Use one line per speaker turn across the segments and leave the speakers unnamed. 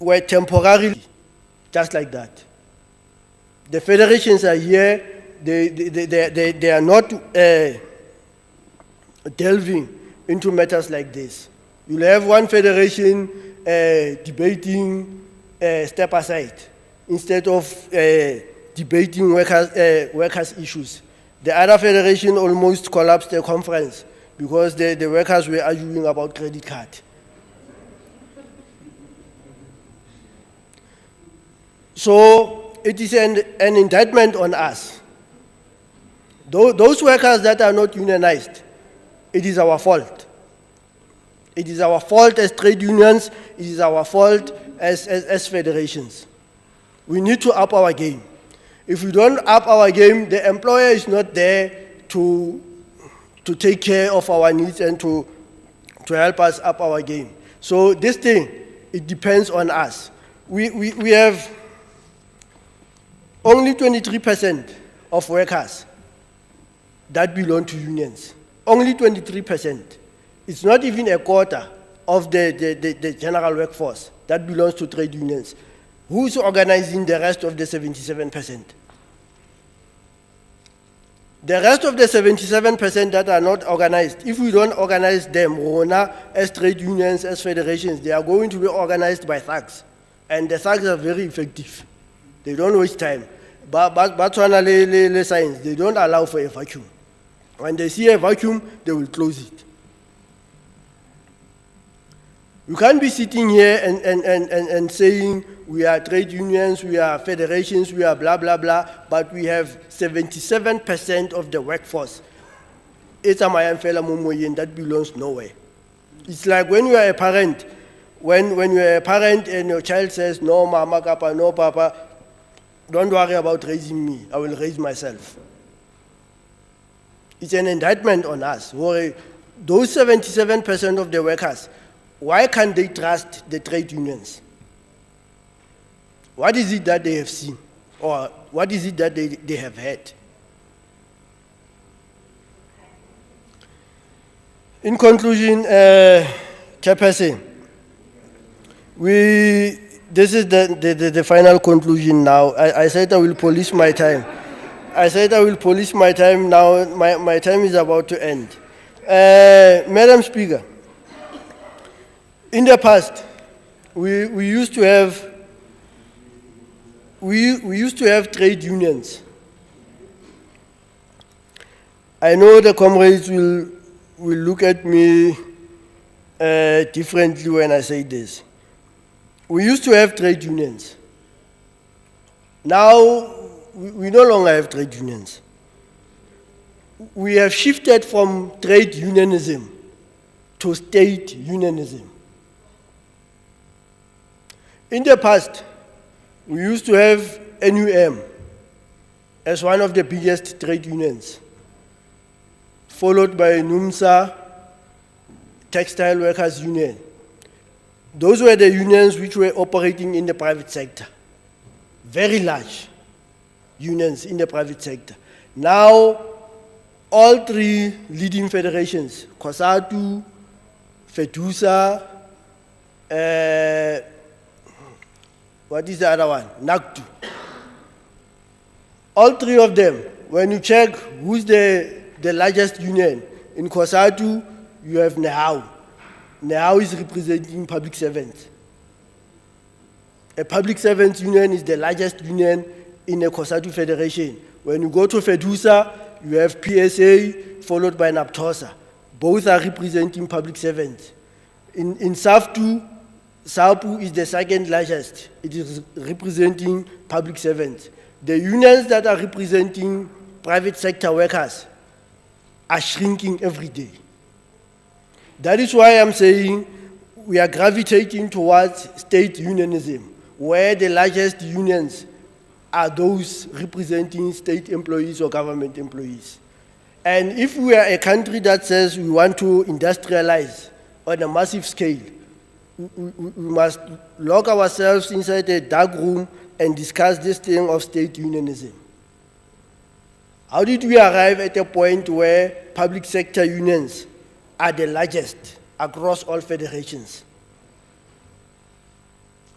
were temporarily, just like that. The federations are here, they are not delving into matters like this. You'll have one federation debating step aside instead of debating workers' issues. The other federation almost collapsed the conference because the workers were arguing about credit card. So it is an indictment on us. Those workers that are not unionized, it is our fault. It is our fault as trade unions, it is our fault as federations. We need to up our game. If we don't up our game, the employer is not there to take care of our needs and to help us up our game. So this thing, it depends on us. We have only 23% of workers that belong to unions. Only 23%. It's not even a quarter of the general workforce that belongs to trade unions. Who's organizing the rest of the 77%? The rest of the 77% that are not organized, if we don't organize them, as trade unions, as federations, they are going to be organized by thugs. And the thugs are very effective. They don't waste time. But science, they don't allow for a vacuum. When they see a vacuum, they will close it. You can't be sitting here and saying we are trade unions, we are federations, we are blah, blah, blah, but we have 77% of the workforce. It's a Mayanfela Momoyen that belongs nowhere. It's like when you are a parent, when you are a parent and your child says, no, mama, papa, no, papa, don't worry about raising me, I will raise myself. It's an indictment on us. Those 77% of the workers, why can't they trust the trade unions? What is it that they have seen? Or what is it that they have heard? In conclusion, Chairperson, this is the final conclusion now. I said I will police my time. I said I will police my time now. My time is about to end. Madam Speaker, in the past, we used to have trade unions. I know the comrades will look at me differently when I say this. We used to have trade unions. Now, we no longer have trade unions. We have shifted from trade unionism to state unionism. In the past, we used to have NUM as one of the biggest trade unions, followed by NUMSA, Textile Workers Union. Those were the unions which were operating in the private sector. Very large unions in the private sector. Now, all three leading federations, COSATU, FEDUSA, what is the other one? NACTU. All three of them, when you check who's the largest union, in COSATU, you have NEHAU. NEHAU is representing public servants. A public servants union is the largest union in the COSATU Federation. When you go to FEDUSA, you have PSA followed by NAPTOSA. Both are representing public servants. In SAFTU, SAPU is the second largest. It is representing public servants. The unions that are representing private sector workers are shrinking every day. That is why I'm saying we are gravitating towards state unionism, where the largest unions are those representing state employees or government employees. And if we are a country that says we want to industrialize on a massive scale, we must lock ourselves inside a dark room and discuss this thing of state unionism. How did we arrive at a point where public sector unions are the largest across all federations?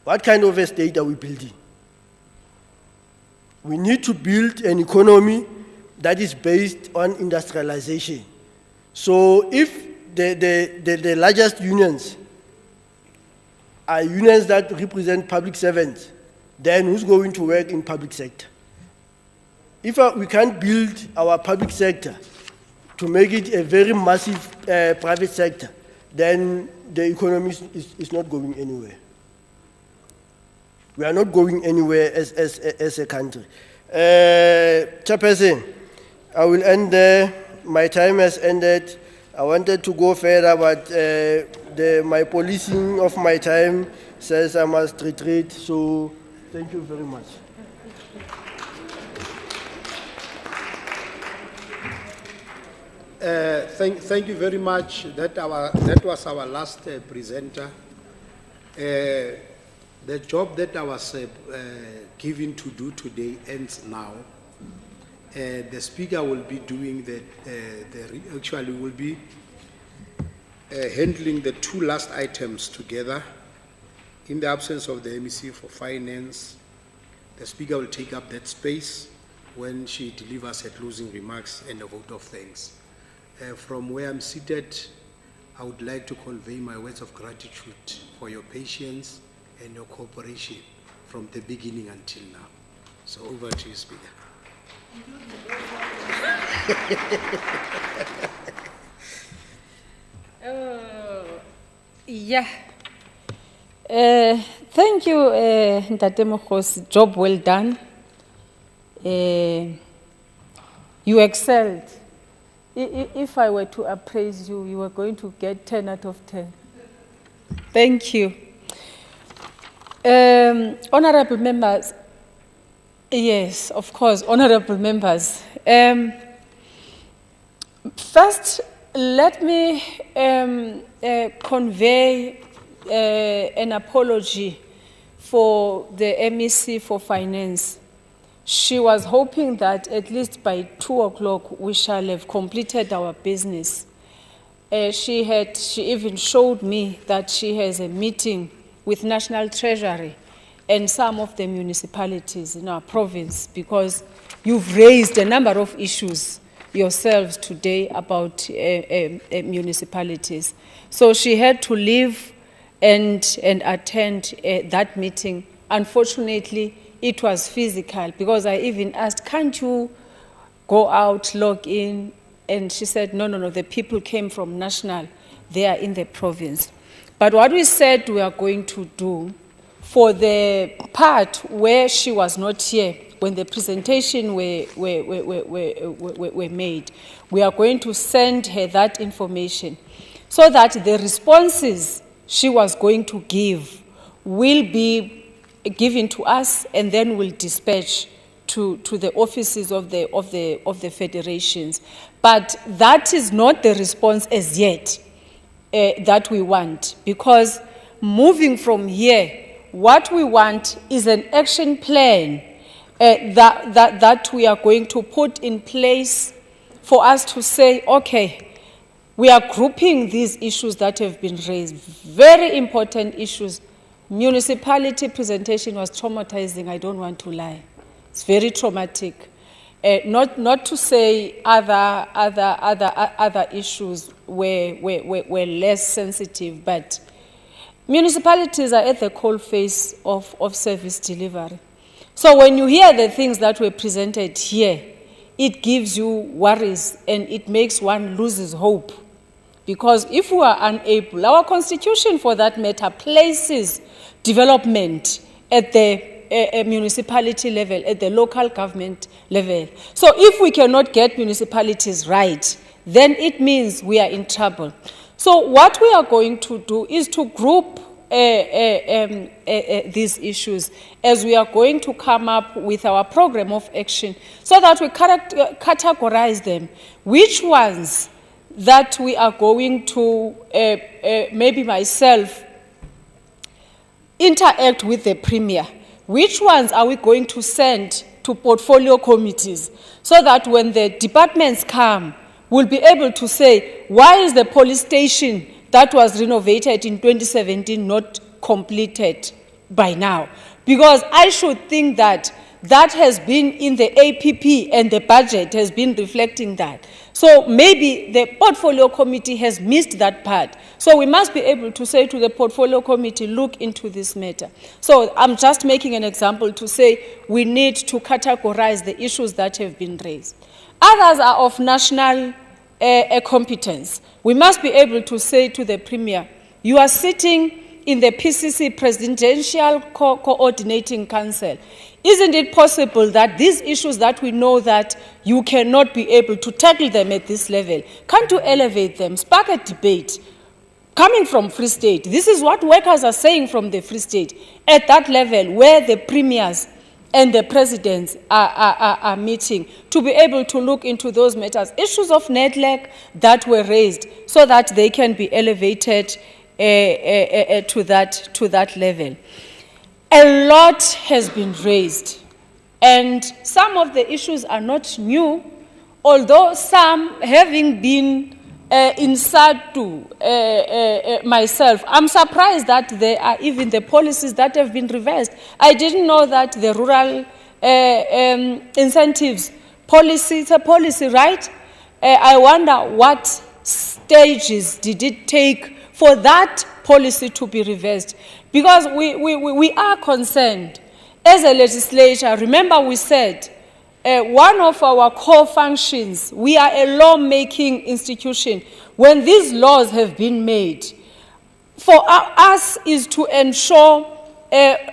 What kind of a state are we building? We need to build an economy that is based on industrialization. So if the largest unions are unions that represent public servants, then who's going to work in public sector? If we can't build our public sector to make it a very massive private sector, then the economy is not going anywhere. We are not going anywhere as a country. Chairperson, I will end there. My time has ended. I wanted to go further, but my policing of my time says I must retreat. So thank you very much.
Thank you very much. That was our last presenter. The job that I was given to do today ends now. The speaker will be doing actually will be handling the two last items together. In the absence of the MEC for Finance, the speaker will take up that space when she delivers her closing remarks and a vote of thanks. From where I'm seated, I would like to convey my words of gratitude for your patience and your cooperation from the beginning until now. So over to you, Speaker.
Yeah. Thank you, Ntate Mokgosi. Job well done. You excelled. If I were to appraise you, you were going to get 10 out of 10. Thank you. Honorable members, yes, of course, honorable members. First, let me convey an apology for the MEC for Finance. She was hoping that at least by 2 o'clock we shall have completed our business. She even showed me that she has a meeting with National Treasury and some of the municipalities in our province, because you've raised a number of issues yourselves today about municipalities. So she had to leave and attend that meeting. Unfortunately, it was physical, because I even asked, can't you go out, log in? And she said, no, the people came from National. They are in the province. But what we said we are going to do, for the part where she was not here, when the presentation were made, we are going to send her that information so that the responses she was going to give will be given to us, and then we'll dispatch to the offices of the federations. But that is not the response as yet that we want, because moving from here, what we want is an action plan that we are going to put in place for us to say, okay, we are grouping these issues that have been raised, very important issues. Municipality presentation was traumatizing, I don't want to lie. It's very traumatic. Not to say other issues were less sensitive, but municipalities are at the coalface of service delivery. So when you hear the things that were presented here, it gives you worries and it makes one loses hope. Because if we are unable, our constitution for that matter places development at the municipality level, at the local government level. So if we cannot get municipalities right, then it means we are in trouble. So what we are going to do is to group these issues as we are going to come up with our program of action, so that we categorize them. Which ones that we are going to, maybe myself, interact with the Premier. Which ones are we going to send to portfolio committees, so that when the departments come, we'll be able to say, why is the police station that was renovated in 2017 not completed by now. Because I should think that that has been in the APP and the budget has been reflecting that. So maybe the portfolio committee has missed that part. So we must be able to say to the portfolio committee, look into this matter. So I'm just making an example to say we need to categorize the issues that have been raised. Others are of national competence. We must be able to say to the Premier, you are sitting in the PCC Presidential Coordinating Council. Isn't it possible that these issues that we know that you cannot be able to tackle them at this level, can't you elevate them, spark a debate? Coming from Free State, this is what workers are saying from the Free State, at that level where the premiers and the presidents are meeting, to be able to look into those matters, issues of network that were raised, so that they can be elevated to that level. A lot has been raised, and some of the issues are not new, although some, having been inside to myself, I'm surprised that there are even the policies that have been reversed. I didn't know that the rural incentives policy, it's a policy, right? I wonder what stages did it take for that policy to be reversed? Because we are concerned as a legislature. Remember, we said one of our core functions, we are a law-making institution. When these laws have been made, for us is to ensure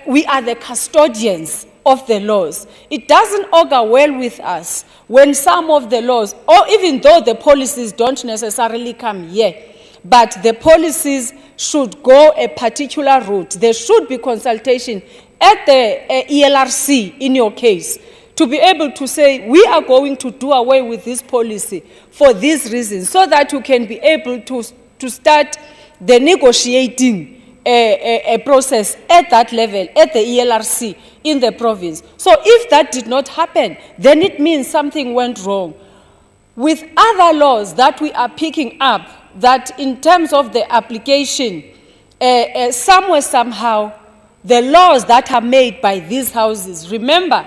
we are the custodians of the laws. It doesn't augur well with us when some of the laws, or even though the policies don't necessarily come here, but the policies should go a particular route. There should be consultation at the ELRC, in your case, to be able to say, we are going to do away with this policy for these reasons, so that you can be able to start the negotiating a process at that level, at the ELRC, in the province. So if that did not happen, then it means something went wrong. With other laws that we are picking up, that in terms of the application, somewhere, somehow, the laws that are made by these houses, remember,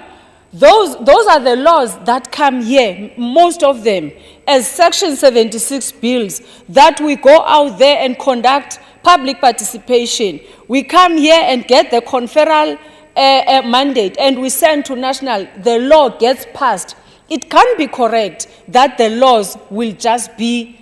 those are the laws that come here, most of them, as Section 76 bills, that we go out there and conduct public participation. We come here and get the conferral mandate, and we send to national, the law gets passed. It can't be correct that the laws will just be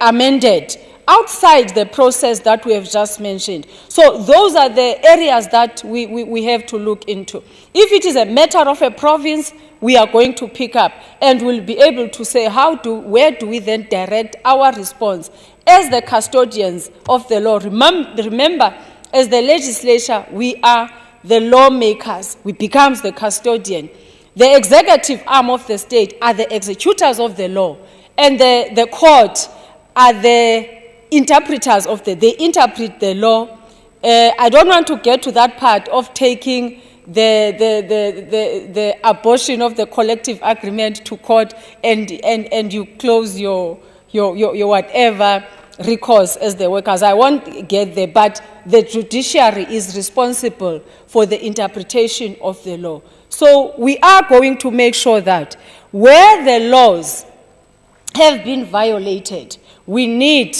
amended outside the process that we have just mentioned. So those are the areas that we have to look into. If it is a matter of a province, we are going to pick up, and we'll be able to say where do we then direct our response as the custodians of the law. Remember, as the legislature, we are the lawmakers. We become the custodian. The executive arm of the state are the executors of the law, and the court are the interpreters of they interpret the law. I don't want to get to that part of taking the abortion of the collective agreement to court, and you close your whatever recourse as the workers. I won't get there, but the judiciary is responsible for the interpretation of the law. So we are going to make sure that where the laws have been violated, we need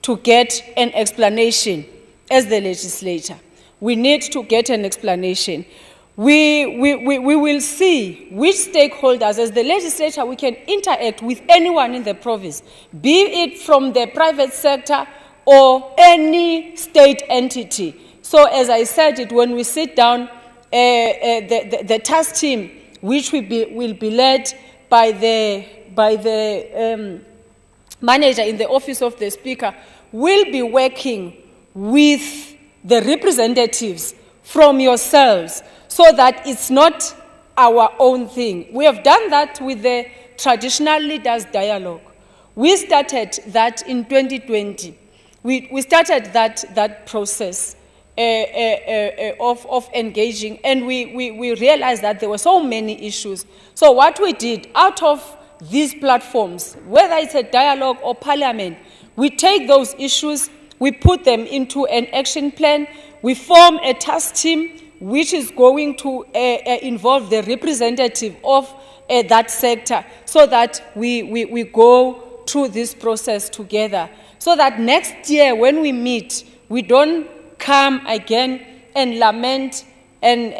to get an explanation as the legislature. We need to get an explanation. We will see which stakeholders, as the legislature, we can interact with anyone in the province, be it from the private sector or any state entity. So as I said it, when we sit down, the task team, which will be led by the manager in the office of the speaker, will be working with the representatives from yourselves, so that it's not our own thing. We have done that with the traditional leaders dialogue. We started that in 2020. We started that process of engaging, and we realized that there were so many issues. So what we did out of these platforms, whether it's a dialogue or parliament, we take those issues, we put them into an action plan, we form a task team which is going to involve the representative of that sector, so that we go through this process together, so that next year when we meet, we don't come again and lament and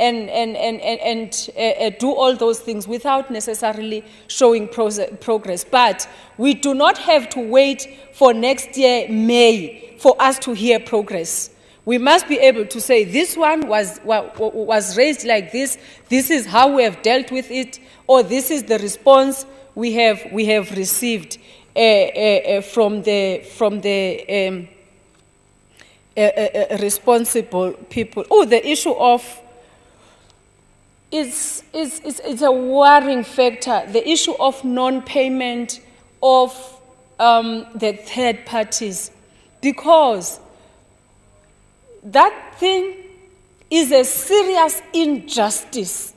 do all those things without necessarily showing progress. But we do not have to wait for next year, May, for us to hear progress. We must be able to say, this one was raised like this is how we have dealt with it, or this is the response we have received from the responsible people. Oh, the issue of, it's a worrying factor, the issue of non-payment of the third parties, because that thing is a serious injustice.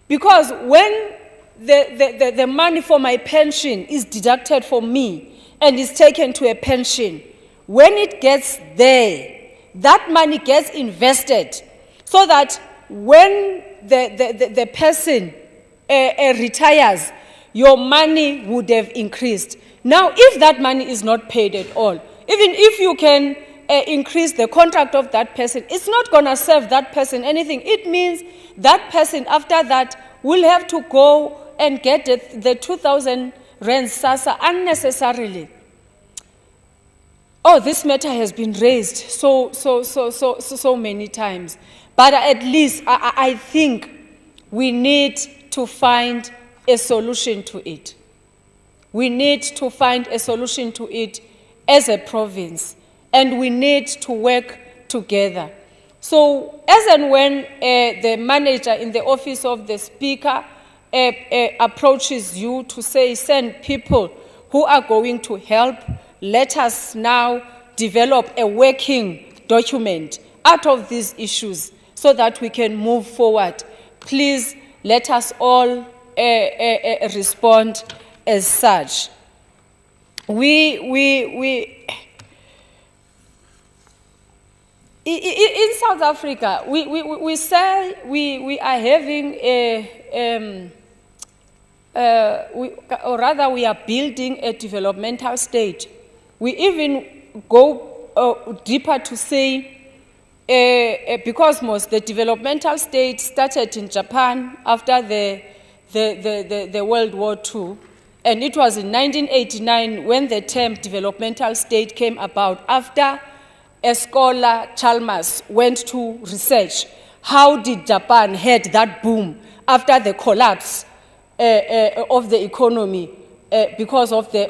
Because when the money for my pension is deducted from me and is taken to a pension, when it gets there, that money gets invested so that when the person retires, your money would have increased. Now, if that money is not paid at all, even if you can increase the contract of that person, it's not going to serve that person anything. It means that person after that will have to go and get the 2,000 rand SASSA unnecessarily. Oh, this matter has been raised so many times. But at least I think we need to find a solution to it. We need to find a solution to it as a province. And we need to work together. So as and when the manager in the office of the speaker approaches you to say, send people who are going to help, let us now develop a working document out of these issues so that we can move forward. Please let us all respond as such. In South Africa, we say we are having or rather we are building a developmental state. We even go deeper to say, because the developmental state started in Japan after the World War II, and it was in 1989 when the term developmental state came about, after a scholar, Chalmers, went to research how did Japan had that boom after the collapse of the economy because of the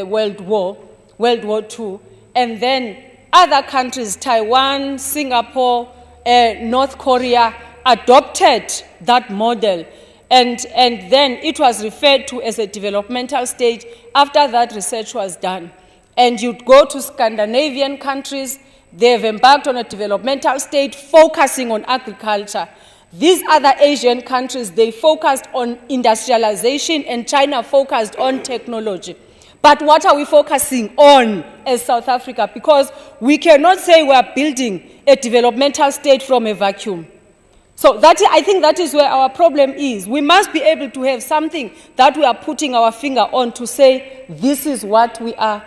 World War II, and then other countries, Taiwan, Singapore, North Korea, adopted that model, and then it was referred to as a developmental state after that research was done. And you'd go to Scandinavian countries, they've embarked on a developmental state focusing on agriculture. These other Asian countries, they focused on industrialization, and China focused on technology. But what are we focusing on as South Africa? Because we cannot say we are building a developmental state from a vacuum. So I think that is where our problem is. We must be able to have something that we are putting our finger on to say, this is what we are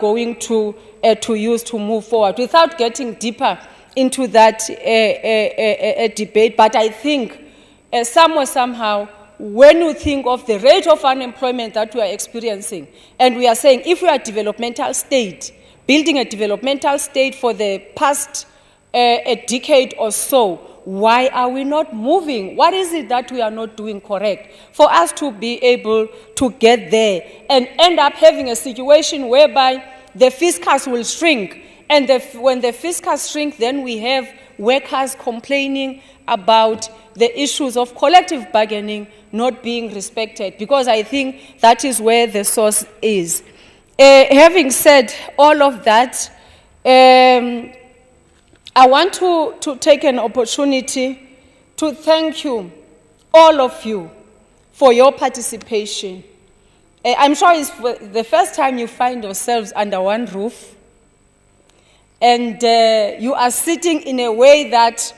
going to use to move forward, without getting deeper into that debate. But I think somehow, when we think of the rate of unemployment that we are experiencing, and we are saying, if we are a developmental state, building a developmental state for the past a decade or so, why are we not moving? What is it that we are not doing correct for us to be able to get there and end up having a situation whereby the fiscus will shrink, and when the fiscus shrink, then we have workers complaining about the issues of collective bargaining not being respected, because I think that is where the source is. Having said all of that, I want to take an opportunity to thank you, all of you, for your participation. I'm sure it's the first time you find yourselves under one roof. and you are sitting in a way that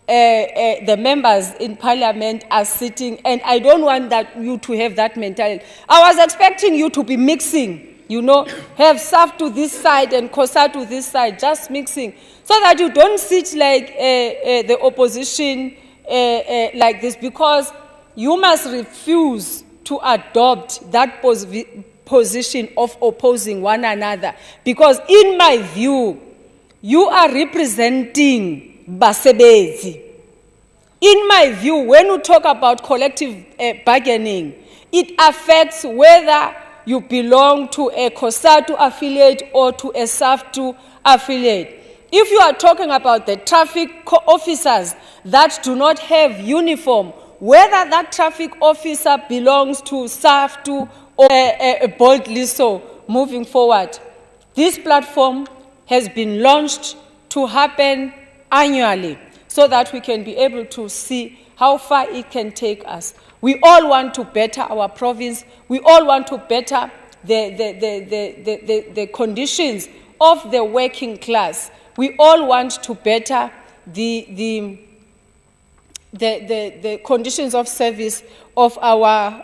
the members in parliament are sitting, and I don't want you to have that mentality. I was expecting you to be mixing, you know, have SAF to this side and COSA to this side, just mixing, so that you don't sit like the opposition like this, because you must refuse to adopt that position of opposing one another, because in my view, you are representing Basebezi. In my view, when you talk about collective bargaining, it affects whether you belong to a COSATU affiliate or to a SAFTU affiliate. If you are talking about the traffic officers that do not have uniform, whether that traffic officer belongs to SAFTU or boldly so moving forward, this platform has been launched to happen annually so that we can be able to see how far it can take us. We all want to better our province. We all want to better the conditions of the working class. We all want to better the conditions of service of our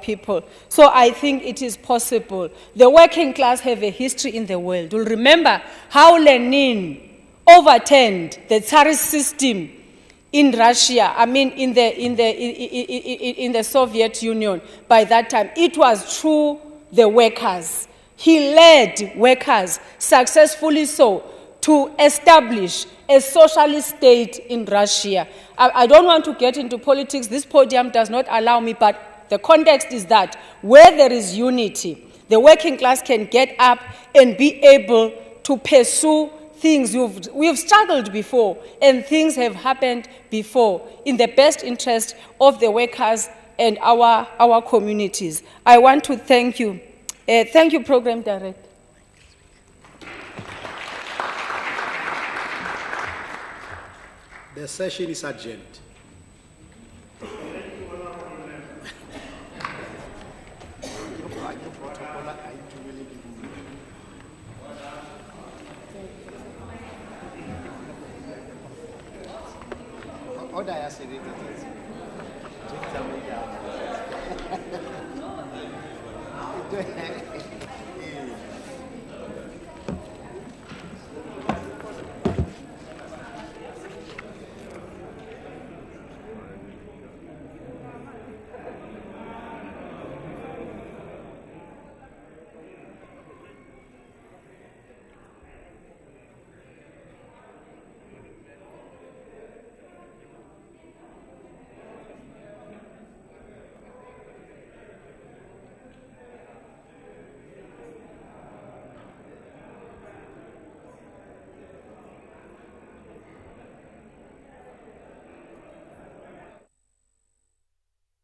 people. So I think it is possible. The working class have a history in the world. You'll remember how Lenin overturned the Tsarist system in Russia. I mean, in the Soviet Union. By that time, it was through the workers. He led workers successfully so to establish a socialist state in Russia. I don't want to get into politics. This podium does not allow me, but the context is that where there is unity, the working class can get up and be able to pursue things. We've struggled before, and things have happened before in the best interest of the workers and our communities. I want to thank you. Thank you, Program Director.
The session is adjourned. Order ya secretary.